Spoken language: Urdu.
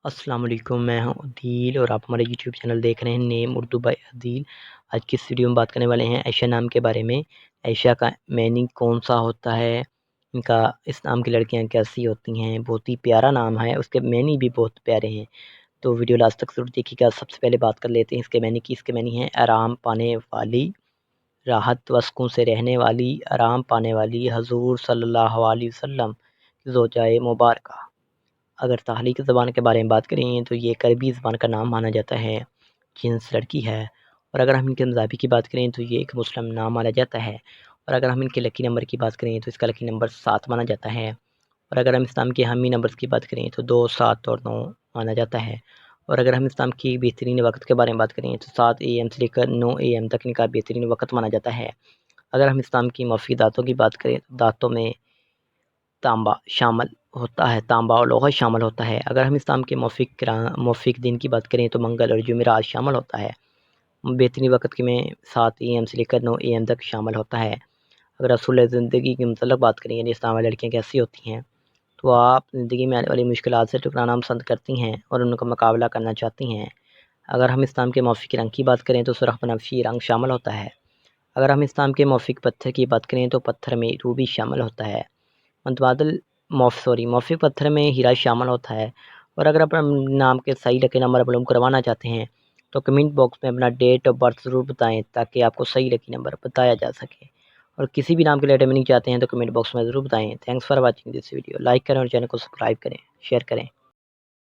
السلام علیکم، میں ہوں عدیل اور آپ ہمارے یوٹیوب چینل دیکھ رہے ہیں نیم اردو بائی عدیل۔ آج کی اس ویڈیو میں بات کرنے والے ہیں عائشہ نام کے بارے میں۔ عائشہ کا میننگ کون سا ہوتا ہے، ان کا اس نام کی لڑکیاں کیسی ہوتی ہیں، بہت ہی پیارا نام ہے، اس کے میننگ بھی بہت پیارے ہیں، تو ویڈیو لاسٹ تک ضرور دیکھیے گا۔ سب سے پہلے بات کر لیتے ہیں اس کے میننگ کی۔ اس کے میننگ ہیں آرام پانے والی، راحت و سکون سے رہنے والی، آرام پانے والی، حضور صلی اللہ علیہ وسلم کی زوجائے مبارکہ۔ اگر تحلیل زبان کے بارے میں بات کریں تو یہ عربی زبان کا نام مانا جاتا ہے، جنس لڑکی ہے۔ اور اگر ہم ان کے مذہبی کی بات کریں تو یہ ایک مسلم نام مانا جاتا ہے۔ اور اگر ہم ان کے لکی نمبر کی بات کریں تو اس کا لکی نمبر 7 مانا جاتا ہے۔ اور اگر ہم اسلام کے اہمی نمبرز کی بات کریں تو 2، 7 اور 9 مانا جاتا ہے۔ اور اگر ہم اسلام کی بہترین وقت کے بارے میں بات کریں تو 7 AM سے لے کر 9 AM تک ان کا بہترین وقت مانا جاتا ہے۔ اگر ہم اسلام کی موافق داتوں کی بات کریں تو داتوں میں تانبا شامل ہوتا ہے، تانبا اور لوہا شامل ہوتا ہے۔ اگر ہم اسلام کے موافق دن کی بات کریں تو منگل اور جمعرات شامل ہوتا ہے۔ بہترین وقت میں 7 AM سے لے کر 9 AM تک شامل ہوتا ہے۔ اگر اصول زندگی کے متعلق بات کریں یعنی اسلام والی لڑکیاں کیسی ہوتی ہیں، تو آپ زندگی میں آنے والی مشکلات سے ٹکرانا پسند کرتی ہیں اور ان کا مقابلہ کرنا چاہتی ہیں۔ اگر ہم اسلام کے موافق رنگ کی بات کریں تو سرخ بنفشی رنگ شامل ہوتا ہے۔ اگر ہم اسلام کے موافق پتھر کی بات کریں تو پتھر میں روبی شامل ہوتا ہے۔ متبادل موافق پتھر میں ہیرا شامل ہوتا ہے۔ اور اگر آپ اپنے نام کے صحیح لکی نمبر معلوم کروانا چاہتے ہیں تو کمنٹ باکس میں اپنا ڈیٹ آف برتھ ضرور بتائیں تاکہ آپ کو صحیح لکی نمبر بتایا جا سکے۔ اور کسی بھی نام کے لیے میننگ چاہتے ہیں تو کمنٹ باکس میں ضرور بتائیں۔ Thanks for watching this video. Like کریں اور چینل کو سبسکرائب کریں، شیئر کریں۔